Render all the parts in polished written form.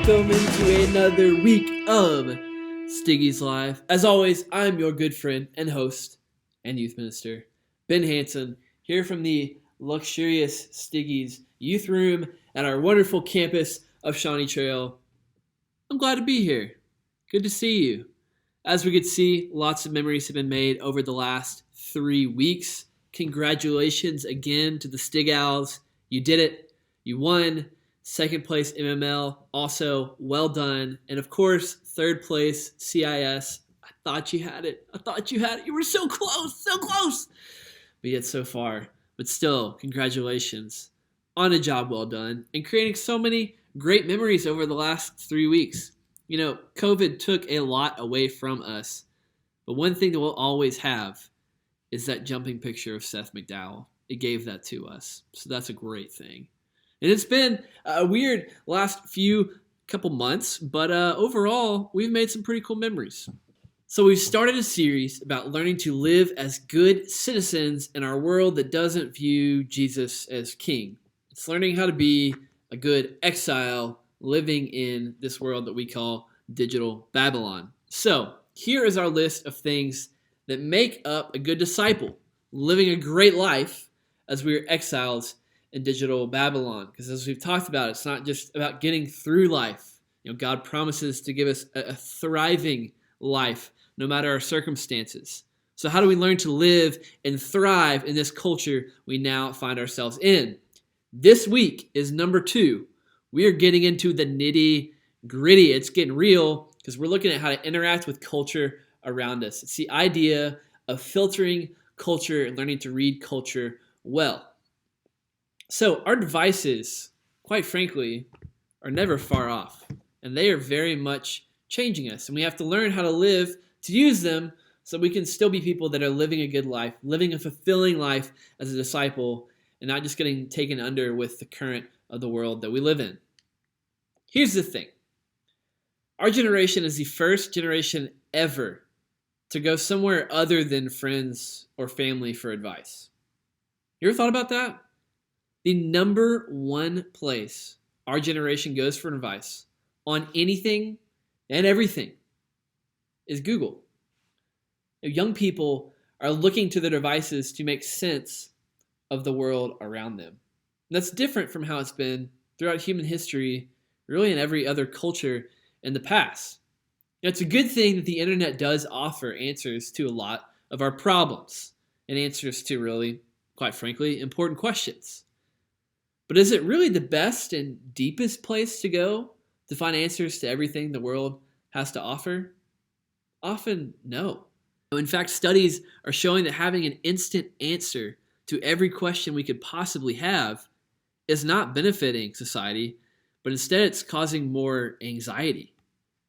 welcome into another week of Stygies Live. As always, I'm your good friend and host and youth minister, Ben Hanson, here from the luxurious Stygies youth room at our wonderful campus of Shawnee Trail. I'm glad to be here. Good to see you. As we could see, lots of memories have been made over the last 3 weeks. Congratulations again to the Stig Owls. You did it. You won. Second place MML, also well done. And of course, third place CIS. I thought you had it. You were so close. But yet so far. But still, congratulations on a job well done and creating so many great memories over the last 3 weeks. You know, COVID took a lot away from us. But one thing that we'll always have is that jumping picture of Seth McDowell. It gave that to us. So that's a great thing. And it's been a weird last couple months, but overall, we've made some pretty cool memories. So we've started a series about learning to live as good citizens in our world that doesn't view Jesus as king. It's learning how to be a good exile living in this world that we call digital Babylon. So here is our list of things that make up a good disciple, living a great life as we are exiles in digital Babylon. Because as we've talked about, it's not just about getting through life. You know, God promises to give us a thriving life no matter our circumstances. So how do we learn to live and thrive in this culture we now find ourselves in? This week is number 2. We are getting into the nitty-gritty. It's getting real because we're looking at how to interact with culture around us. It's the idea of filtering culture and learning to read culture well. So our devices, quite frankly, are never far off, and they are very much changing us, and we have to learn how to live to use them so we can still be people that are living a good life, living a fulfilling life as a disciple, and not just getting taken under with the current of the world that we live in. Here's the thing. Our generation is the first generation ever to go somewhere other than friends or family for advice. You ever thought about that? The number one place our generation goes for advice on anything and everything is Google. Young people are looking to their devices to make sense of the world around them. And that's different from how it's been throughout human history, really in every other culture in the past. Now, it's a good thing that the internet does offer answers to a lot of our problems and answers to really, quite frankly, important questions. But is it really the best and deepest place to go to find answers to everything the world has to offer? Often, no. In fact, studies are showing that having an instant answer to every question we could possibly have is not benefiting society, but instead it's causing more anxiety.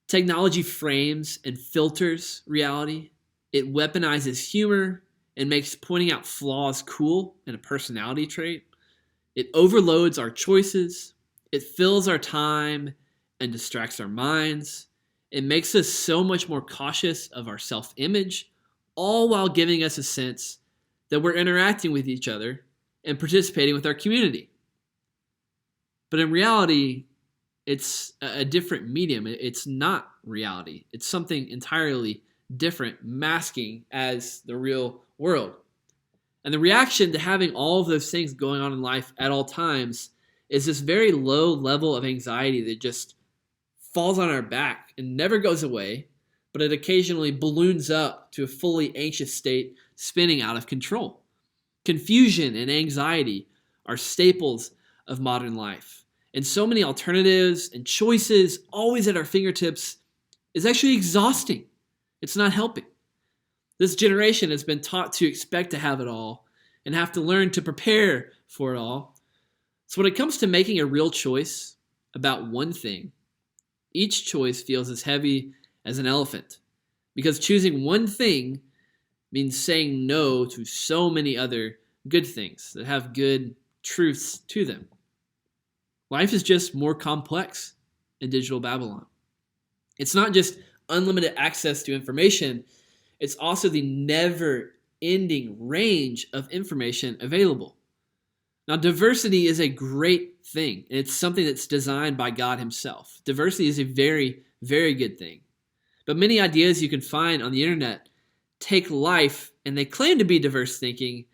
Technology frames and filters reality. It weaponizes humor and makes pointing out flaws cool and a personality trait. It overloads our choices, it fills our time and distracts our minds. It makes us so much more cautious of our self-image, all while giving us a sense that we're interacting with each other and participating with our community. But in reality, it's a different medium. It's not reality. It's something entirely different, masking as the real world. And the reaction to having all of those things going on in life at all times is this very low level of anxiety that just falls on our back and never goes away, but it occasionally balloons up to a fully anxious state, spinning out of control. Confusion and anxiety are staples of modern life. And so many alternatives and choices always at our fingertips is actually exhausting. It's not helping. This generation has been taught to expect to have it all and have to learn to prepare for it all. So when it comes to making a real choice about one thing, each choice feels as heavy as an elephant because choosing one thing means saying no to so many other good things that have good truths to them. Life is just more complex in digital Babylon. It's not just unlimited access to information, it's also the never-ending range of information available. Now, diversity is a great thing. It's something that's designed by God himself. Diversity is a very, very good thing. But many ideas you can find on the internet take life and they claim to be diverse thinking,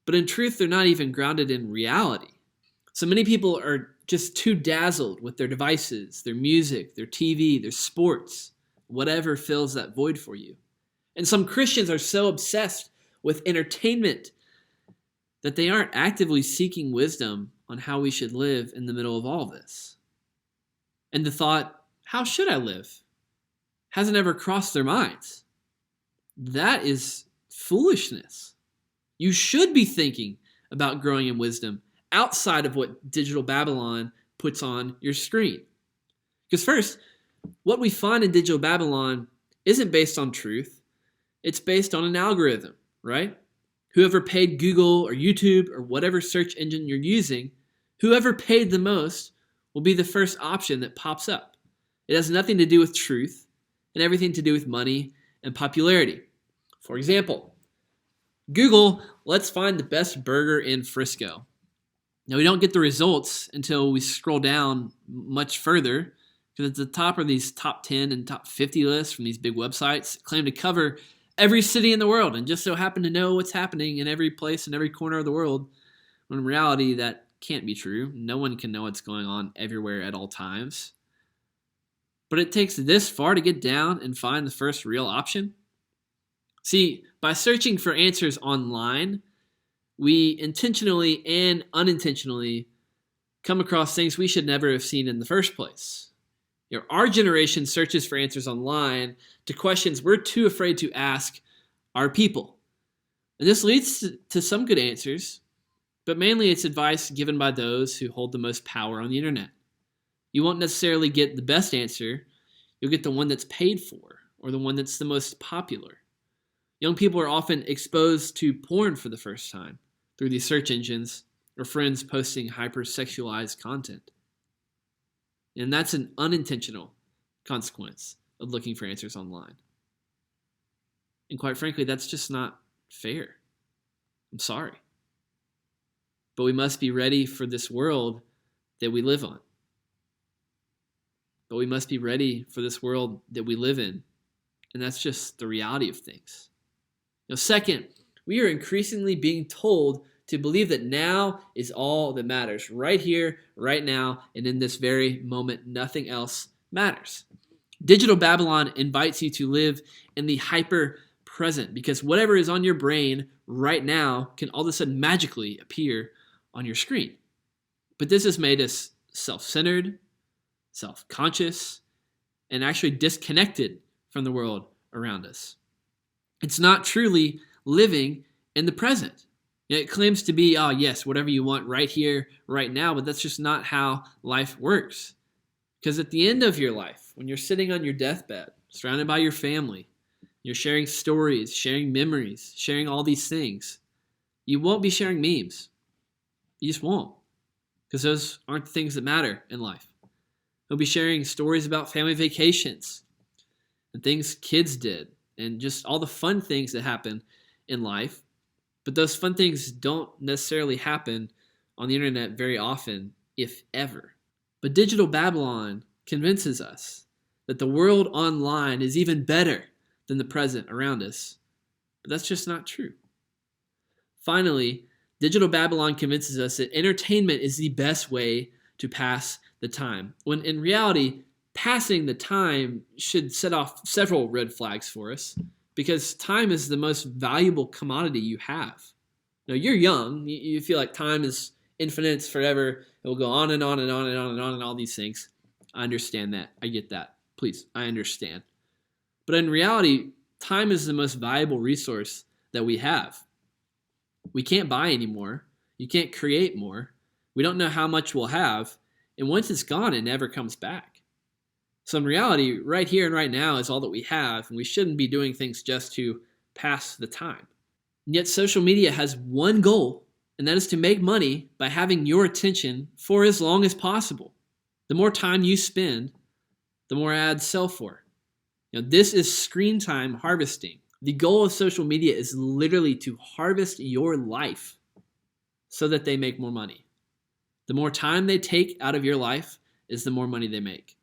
but in truth, they're not even grounded in reality. So many people are just too dazzled with their devices, their music, their TV, their sports, whatever fills that void for you. And some Christians are so obsessed with entertainment that they aren't actively seeking wisdom on how we should live in the middle of all this. And the thought, how should I live, hasn't ever crossed their minds. That is foolishness. You should be thinking about growing in wisdom outside of what digital Babylon puts on your screen. Because first, what we find in digital Babylon isn't based on truth. It's based on an algorithm, right? Whoever paid Google or YouTube or whatever search engine you're using, whoever paid the most will be the first option that pops up. It has nothing to do with truth and everything to do with money and popularity. For example, Google, let's find the best burger in Frisco. Now, we don't get the results until we scroll down much further, because at the top are these top 10 and top 50 lists from these big websites that claim to cover every city in the world and just so happen to know what's happening in every place in every corner of the world, when in reality that can't be true. No one can know what's going on everywhere at all times. But it takes this far to get down and find the first real option. See, by searching for answers online, we intentionally and unintentionally come across things we should never have seen in the first place. Our generation searches for answers online to questions we're too afraid to ask our people. And this leads to some good answers, but mainly it's advice given by those who hold the most power on the internet. You won't necessarily get the best answer. You'll get the one that's paid for or the one that's the most popular. Young people are often exposed to porn for the first time through these search engines or friends posting hypersexualized content. And that's an unintentional consequence of looking for answers online. And quite frankly, that's just not fair. I'm sorry. But we must be ready for this world that we live on. But we must be ready for this world that we live in. And that's just the reality of things. Now, second, we are increasingly being told to believe that now is all that matters. Right here, right now, and in this very moment, nothing else matters. Digital Babylon invites you to live in the hyper present, because whatever is on your brain right now can all of a sudden magically appear on your screen. But this has made us self-centered, self-conscious, and actually disconnected from the world around us. It's not truly living in the present. It claims to be, oh yes, whatever you want right here, right now, but that's just not how life works. Because at the end of your life, when you're sitting on your deathbed, surrounded by your family, you're sharing stories, sharing memories, sharing all these things, you won't be sharing memes. You just won't. Because those aren't the things that matter in life. You'll be sharing stories about family vacations and things kids did and just all the fun things that happen in life. But those fun things don't necessarily happen on the internet very often, if ever. But digital Babylon convinces us that the world online is even better than the present around us. But that's just not true. Finally, digital Babylon convinces us that entertainment is the best way to pass the time, when in reality, passing the time should set off several red flags for us, because time is the most valuable commodity you have. Now, you're young. You feel like time is infinite, it's forever. It will go on and on and on and on and on and all these things. I understand that. I get that. Please, I understand. But in reality, time is the most valuable resource that we have. We can't buy anymore. You can't create more. We don't know how much we'll have. And once it's gone, it never comes back. So in reality, right here and right now is all that we have, and we shouldn't be doing things just to pass the time. And yet social media has one goal, and that is to make money by having your attention for as long as possible. The more time you spend, the more ads sell for. Now, this is screen time harvesting. The goal of social media is literally to harvest your life. so that they make more money. The more time they take out of your life is the more money they make.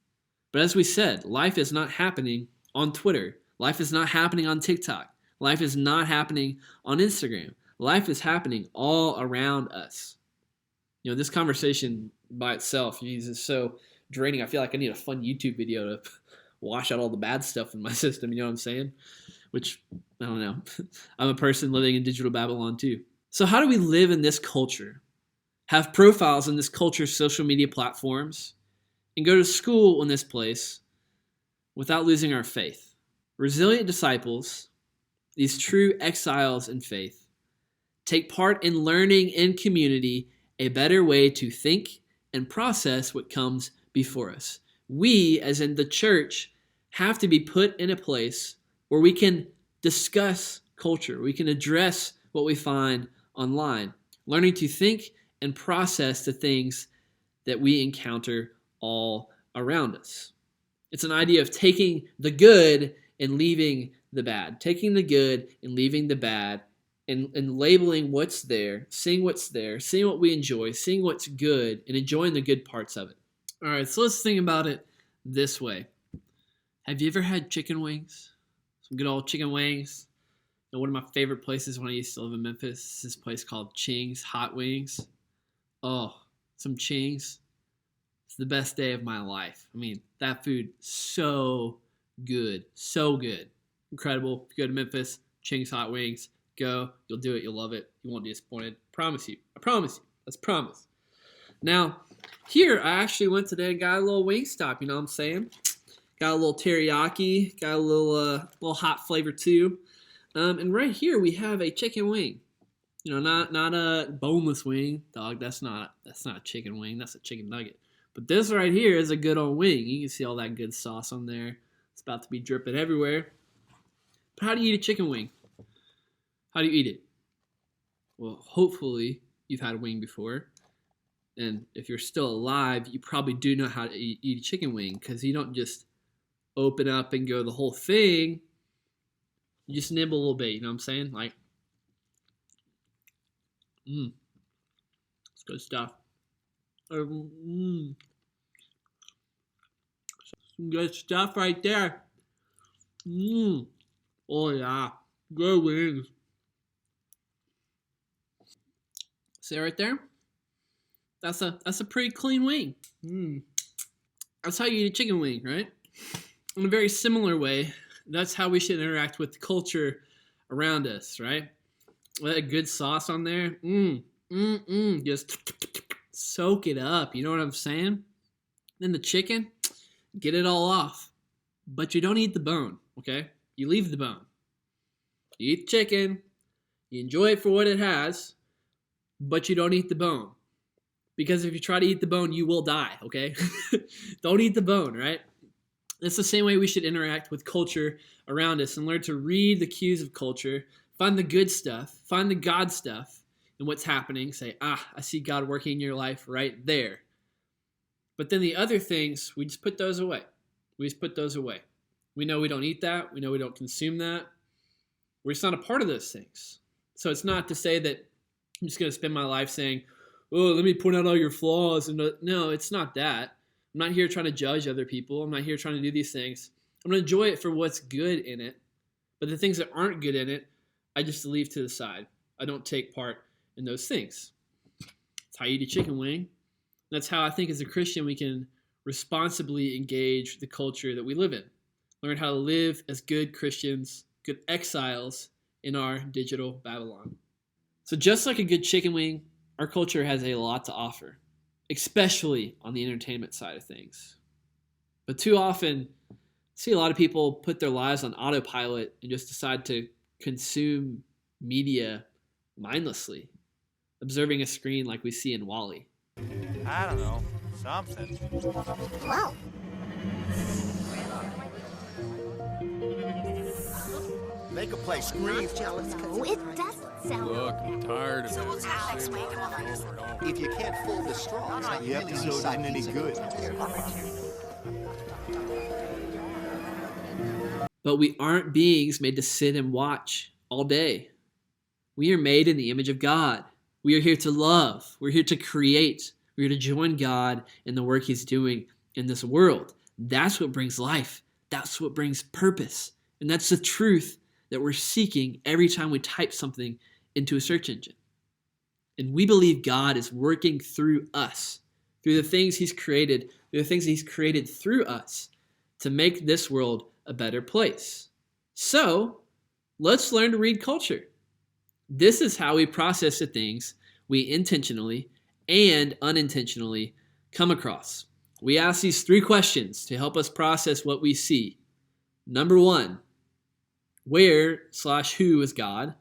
But as we said, life is not happening on Twitter. Life is not happening on TikTok. Life is not happening on Instagram. Life is happening all around us. You know, this conversation by itself is so draining. I feel like I need a fun YouTube video to wash out all the bad stuff in my system. You know what I'm saying? Which, I don't know. I'm a person living in digital Babylon too. So how do we live in this culture? Have profiles in this culture's social media platforms and go to school in this place without losing our faith? Resilient disciples, these true exiles in faith, take part in learning in community a better way to think and process what comes before us. We, as in the church, have to be put in a place where we can discuss culture. We can address what we find online, learning to think and process the things that we encounter all around us. It's an idea of taking the good and leaving the bad, taking the good and leaving the bad, and labeling what's there, seeing what's there, seeing what we enjoy, seeing what's good, and enjoying the good parts of it. All right, so let's think about it this way. Have you ever had chicken wings? Some good old chicken wings. And one of my favorite places when I used to live in Memphis is this place called Ching's Hot Wings. Oh, some Ching's. It's the best day of my life. I mean, that food, so good. So good. Incredible. If you go to Memphis, Ching's Hot Wings, go. You'll do it. You'll love it. You won't be disappointed. Promise you. I promise you. That's a promise. Now, here, I actually went today and got a little Wingstop, you know what I'm saying? Got a little teriyaki, got a little hot flavor too. And right here we have a chicken wing. You know, not a boneless wing, dog. That's not a chicken wing. That's a chicken nugget. But this right here is a good old wing. You can see all that good sauce on there. It's about to be dripping everywhere. But how do you eat a chicken wing? How do you eat it? Well, hopefully you've had a wing before. And if you're still alive, you probably do know how to eat a chicken wing, because you don't just open up and go the whole thing. You just nibble a little bit, you know what I'm saying? Like, it's good stuff. Some good stuff right there. Oh yeah, good wings. See right there? That's a pretty clean wing. That's how you eat a chicken wing, right? In a very similar way, that's how we should interact with the culture around us, right? With that good sauce on there, just soak it up. You know what I'm saying? Then the chicken, get it all off, but you don't eat the bone. Okay, you leave the bone. You eat the chicken, you enjoy it for what it has, but you don't eat the bone. Because if you try to eat the bone, you will die, okay? Don't eat the bone, right? It's the same way we should interact with culture around us and learn to read the cues of culture, find the good stuff, find the God stuff in what's happening. Say, I see God working in your life right there. But then the other things, we just put those away. We just put those away. We know we don't eat that. We know we don't consume that. We're just not a part of those things. So it's not to say that I'm just going to spend my life saying, oh, let me point out all your flaws. And no, it's not that. I'm not here trying to judge other people. I'm not here trying to do these things. I'm going to enjoy it for what's good in it. But the things that aren't good in it, I just leave to the side. I don't take part in those things. That's how you eat a chicken wing. That's how I think as a Christian we can responsibly engage the culture that we live in. Learn how to live as good Christians, good exiles in our digital Babylon. So just like a good chicken wing, our culture has a lot to offer, especially on the entertainment side of things. But too often, I see a lot of people put their lives on autopilot and just decide to consume media mindlessly, observing a screen like we see in WALL-E. I don't know, something. Wow. Make a place scream. No, it doesn't sound. Look, I'm tired of So it. we'll take next week and we'll fix it. If you can't fold the straws, the episode isn't any good. But we aren't beings made to sit and watch all day. We are made in the image of God. We are here to love. We're here to create. We're here to join God in the work he's doing in this world. That's what brings life. That's what brings purpose. And that's the truth that we're seeking every time we type something into a search engine. And we believe God is working through us, through the things he's created, through the things he's created through us to make this world a better place. So let's learn to read culture. This is how we process the things we intentionally and unintentionally come across. We ask these 3 questions to help us process what we see. Number 1, where/who is God?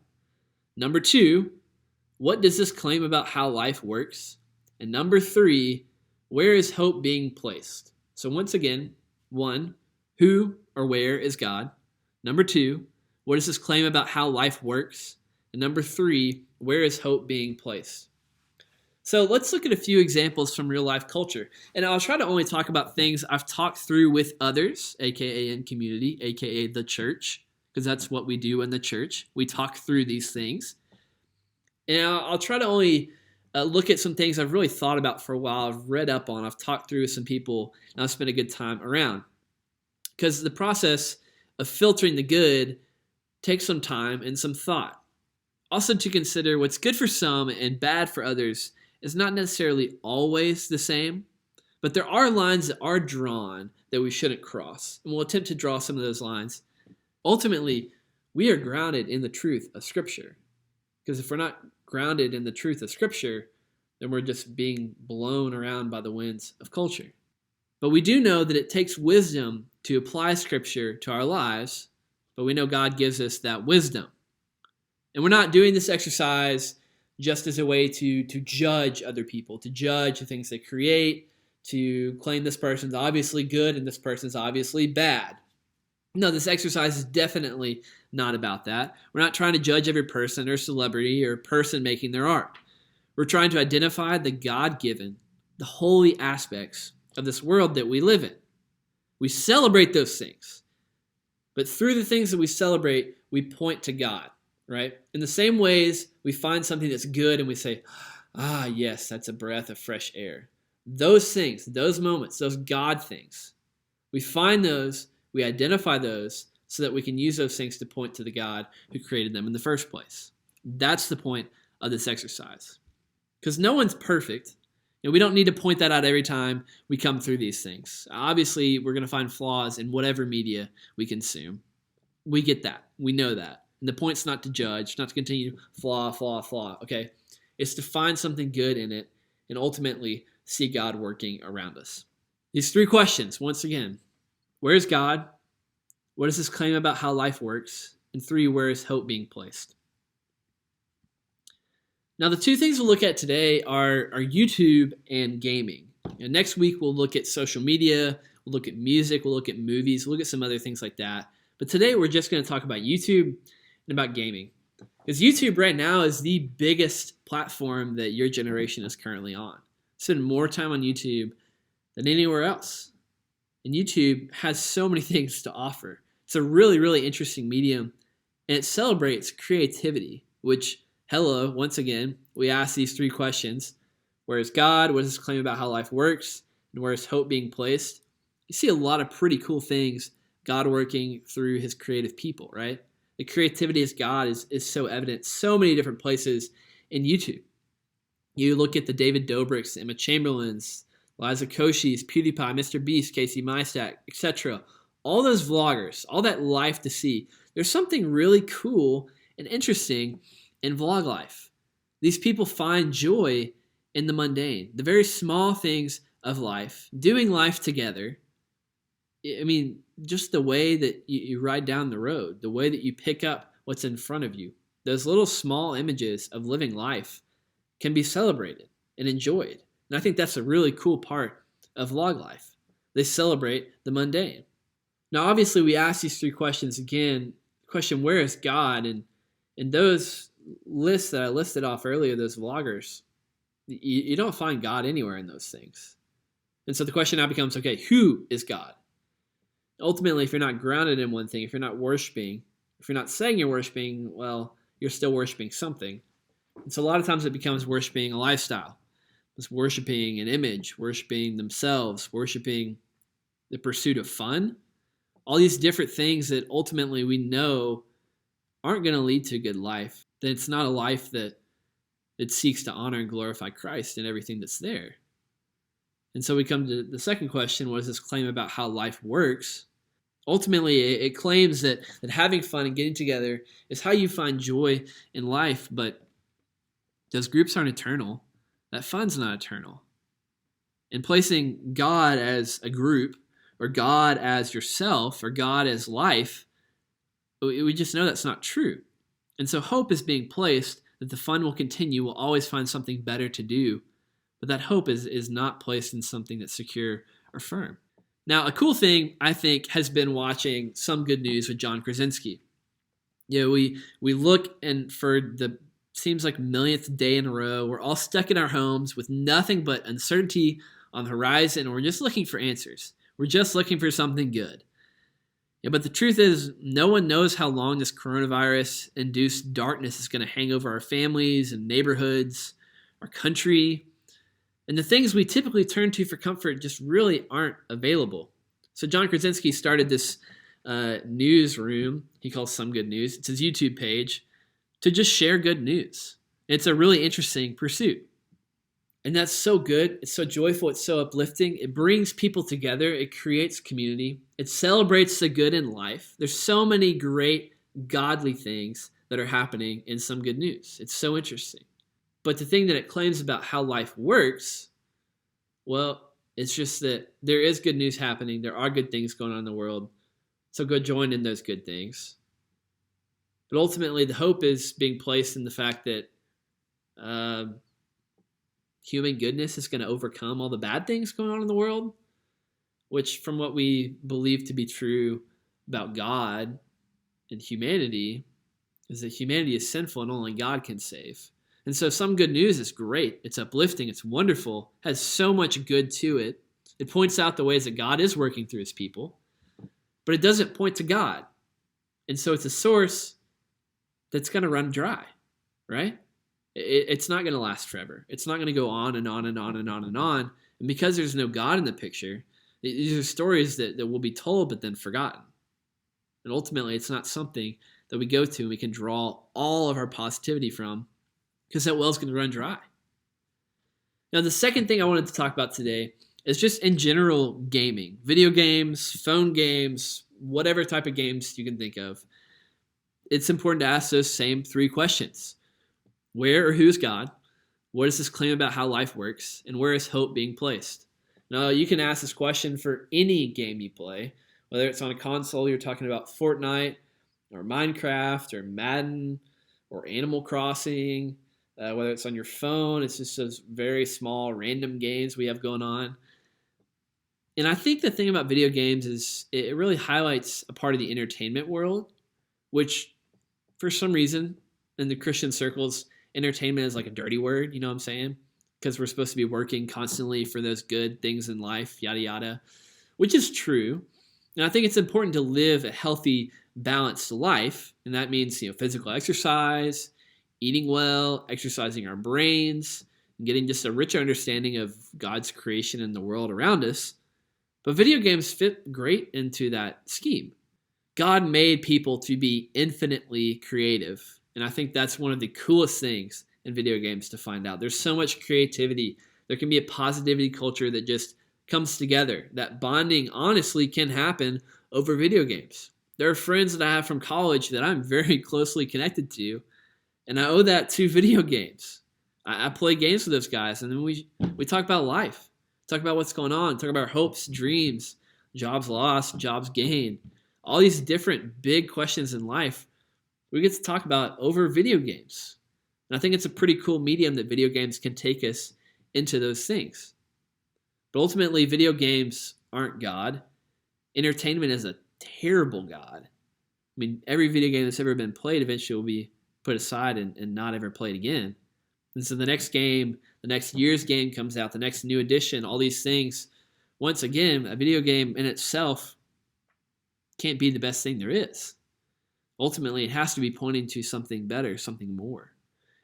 Number 2, what does this claim about how life works? And number 3, where is hope being placed? So once again, 1, who or where is God? Number 2, what does this claim about how life works? And number 3, where is hope being placed? So let's look at a few examples from real life culture. And I'll try to only talk about things I've talked through with others, aka in community, aka the church, because that's what we do in the church. We talk through these things. And I'll try to only look at some things I've really thought about for a while, I've read up on, I've talked through with some people, and I've spent a good time around. Because the process of filtering the good takes some time and some thought. Also to consider what's good for some and bad for others is not necessarily always the same, but there are lines that are drawn that we shouldn't cross, and we'll attempt to draw some of those lines. Ultimately, we are grounded in the truth of Scripture, because if we're not grounded in the truth of Scripture, then we're just being blown around by the winds of culture. But we do know that it takes wisdom to apply Scripture to our lives, but we know God gives us that wisdom. And we're not doing this exercise just as a way to judge other people, to judge the things they create, to claim this person's obviously good and this person's obviously bad. No, this exercise is definitely not about that. We're not trying to judge every person or celebrity or person making their art. We're trying to identify the God-given, the holy aspects of this world that we live in. We celebrate those things. But through the things that we celebrate, we point to God, right? In the same ways, we find something that's good and we say, yes, that's a breath of fresh air. Those things, those moments, those God things, we find those, we identify those so that we can use those things to point to the God who created them in the first place. That's the point of this exercise. Because no one's perfect. And we don't need to point that out every time we come through these things. Obviously, we're going to find flaws in whatever media we consume. We get that. We know that. And the point's not to judge, not to continue flaw, okay? It's to find something good in it and ultimately see God working around us. These 3 questions, once again, where is God? What does this claim about how life works? And 3, where is hope being placed? Now, the 2 things we'll look at today are YouTube and gaming. And next week, we'll look at social media, we'll look at music, we'll look at movies, we'll look at some other things like that. But today, we're just going to talk about YouTube and about gaming. Because YouTube right now is the biggest platform that your generation is currently on. Spend more time on YouTube than anywhere else. And YouTube has so many things to offer. It's a really, really interesting medium, and it celebrates creativity, which, hello, once again, we ask these 3 questions. Where is God? What does this claim about how life works? And where is hope being placed? You see a lot of pretty cool things God working through his creative people, right? The creativity as God is so evident so many different places in YouTube. You look at the David Dobrik's, Emma Chamberlain's, Liza Koshy's, PewDiePie, Mr. Beast, Casey Neistat, etc. All those vloggers, all that life to see. There's something really cool and interesting in vlog life. These people find joy in the mundane, the very small things of life, doing life together. I mean, just the way that you ride down the road, the way that you pick up what's in front of you, those little small images of living life can be celebrated and enjoyed. And I think that's a really cool part of vlog life. They celebrate the mundane. Now, obviously, we ask these 3 questions again. Question, where is God? And in those lists that I listed off earlier, those vloggers, you don't find God anywhere in those things. And so the question now becomes, okay, who is God? Ultimately, if you're not grounded in one thing, if you're not worshiping, if you're not saying you're worshiping, well, you're still worshiping something. And so a lot of times it becomes worshiping a lifestyle. It's worshiping an image, worshiping themselves, worshiping the pursuit of fun. All these different things that ultimately we know aren't going to lead to a good life. That it's not a life that seeks to honor and glorify Christ in everything that's there. And so we come to the second question: what does this claim about how life works? Ultimately, it claims that having fun and getting together is how you find joy in life, but those groups aren't eternal. That fun's not eternal. And placing God as a group, or God as yourself, or God as life, we just know that's not true. And so hope is being placed that the fun will continue, we'll always find something better to do. But that hope is not placed in something that's secure or firm. Now, a cool thing, I think, has been watching Some Good News with John Krasinski. We look, and for the seems like millionth day in a row, we're all stuck in our homes with nothing but uncertainty on the horizon, and we're just looking for answers. We're just looking for something good. But the truth is, no one knows how long this coronavirus-induced darkness is going to hang over our families and neighborhoods, our country. And the things we typically turn to for comfort just really aren't available. So John Krasinski started this newsroom he calls Some Good News. It's his YouTube page to just share good news. It's a really interesting pursuit. And that's so good. It's so joyful. It's so uplifting. It brings people together. It creates community. It celebrates the good in life. There's so many great godly things that are happening in Some Good News. It's so interesting. But the thing that it claims about how life works, well, it's just that there is good news happening. There are good things going on in the world. So go join in those good things. But ultimately, the hope is being placed in the fact that human goodness is going to overcome all the bad things going on in the world, which from what we believe to be true about God and humanity is that humanity is sinful and only God can save. And so Some Good News is great. It's uplifting. It's wonderful. Has so much good to it. It points out the ways that God is working through his people, but it doesn't point to God. And so it's a source that's going to run dry, right? It's not going to last forever. It's not going to go on and on and on and on and on. And because there's no God in the picture, these are stories that will be told but then forgotten. And ultimately, it's not something that we go to and we can draw all of our positivity from, because that well's going to run dry. Now, the second thing I wanted to talk about today is just in general gaming. Video games, phone games, whatever type of games you can think of. It's important to ask those same three questions. Where or who is God? What does this claim about how life works? And where is hope being placed? Now, you can ask this question for any game you play, whether it's on a console, you're talking about Fortnite, or Minecraft, or Madden, or Animal Crossing, whether it's on your phone, it's just those very small random games we have going on. And I think the thing about video games is it really highlights a part of the entertainment world, which for some reason in the Christian circles, entertainment is like a dirty word, you know what I'm saying? Because we're supposed to be working constantly for those good things in life, yada, yada, which is true. And I think it's important to live a healthy, balanced life. And that means, physical exercise, eating well, exercising our brains, and getting just a richer understanding of God's creation and the world around us. But video games fit great into that scheme. God made people to be infinitely creative. And I think that's one of the coolest things in video games to find out. There's so much creativity. There can be a positivity culture that just comes together. That bonding, honestly, can happen over video games. There are friends that I have from college that I'm very closely connected to, and I owe that to video games. I play games with those guys, and then we talk about life, talk about what's going on, talk about our hopes, dreams, jobs lost, jobs gained, all these different big questions in life we get to talk about over video games. And I think it's a pretty cool medium that video games can take us into those things. But ultimately, video games aren't God. Entertainment is a terrible God. I mean, every video game that's ever been played eventually will be put aside and not ever played again. And so the next game, the next year's game comes out, the next new edition, all these things. Once again, a video game in itself can't be the best thing there is. Ultimately, it has to be pointing to something better, something more.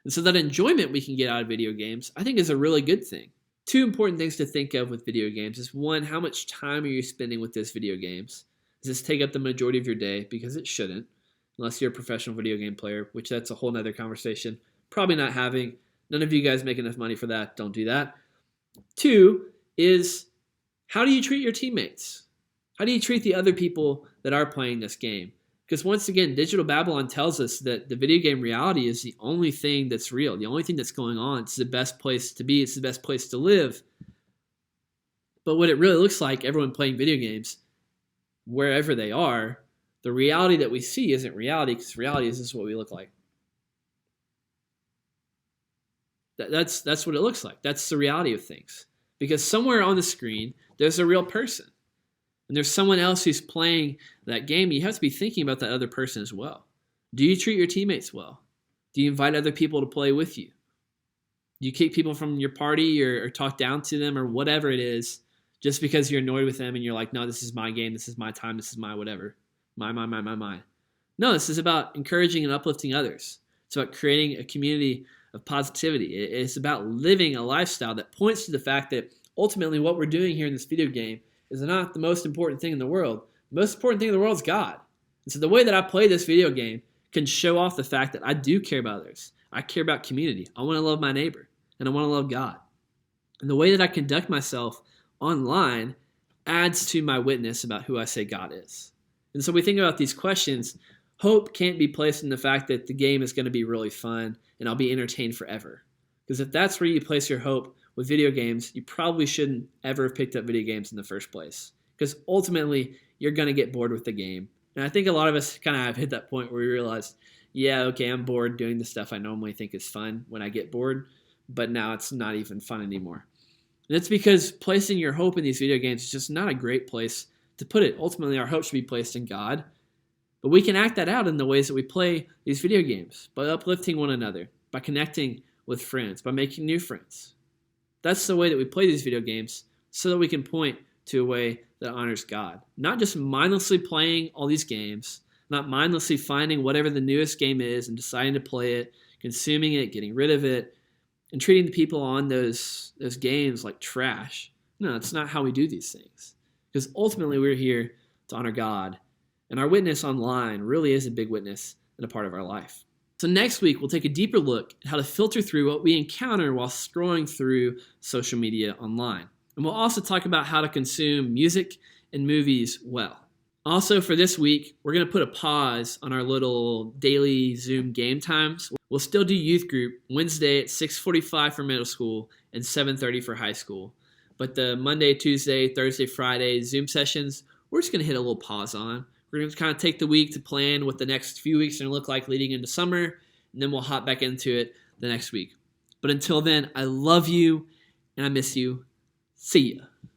And so that enjoyment we can get out of video games, I think, is a really good thing. Two important things to think of with video games is, one, how much time are you spending with those video games? Does this take up the majority of your day? Because it shouldn't, unless you're a professional video game player, which that's a whole nother conversation. Probably not having. None of you guys make enough money for that. Don't do that. Two is, how do you treat your teammates? How do you treat the other people that are playing this game? Because once again, Digital Babylon tells us that the video game reality is the only thing that's real, the only thing that's going on. It's the best place to be. It's the best place to live. But what it really looks like, everyone playing video games, wherever they are, the reality that we see isn't reality, because reality is just what we look like. That's what it looks like. That's the reality of things. Because somewhere on the screen, there's a real person. And there's someone else who's playing that game. You have to be thinking about that other person as well. Do you treat your teammates well? Do you invite other people to play with you? Do you kick people from your party or talk down to them or whatever it is just because you're annoyed with them and you're like, no, this is my game, this is my time, this is my whatever. My. No, this is about encouraging and uplifting others. It's about creating a community of positivity. It's about living a lifestyle that points to the fact that ultimately what we're doing here in this video game is not the most important thing in the world. The most important thing in the world is God. And so the way that I play this video game can show off the fact that I do care about others. I care about community. I want to love my neighbor, and I want to love God. And the way that I conduct myself online adds to my witness about who I say God is. And so we think about these questions. Hope can't be placed in the fact that the game is going to be really fun and I'll be entertained forever. Because if that's where you place your hope with video games, you probably shouldn't ever have picked up video games in the first place. Because ultimately, you're going to get bored with the game. And I think a lot of us kind of have hit that point where we realize, yeah, okay, I'm bored doing the stuff I normally think is fun when I get bored, but now it's not even fun anymore. And it's because placing your hope in these video games is just not a great place to put it. Ultimately, our hope should be placed in God. But we can act that out in the ways that we play these video games, by uplifting one another, by connecting with friends, by making new friends. That's the way that we play these video games so that we can point to a way that honors God. Not just mindlessly playing all these games, not mindlessly finding whatever the newest game is and deciding to play it, consuming it, getting rid of it, and treating the people on those games like trash. No, that's not how we do these things. Because ultimately we're here to honor God. And our witness online really is a big witness and a part of our life. So next week, we'll take a deeper look at how to filter through what we encounter while scrolling through social media online. And we'll also talk about how to consume music and movies well. Also, for this week, we're going to put a pause on our little daily Zoom game times. We'll still do youth group Wednesday at 6:45 for middle school and 7:30 for high school. But the Monday, Tuesday, Thursday, Friday Zoom sessions, we're just going to hit a little pause on. We're going to kind of take the week to plan what the next few weeks are going to look like leading into summer, and then we'll hop back into it the next week. But until then, I love you, and I miss you. See ya.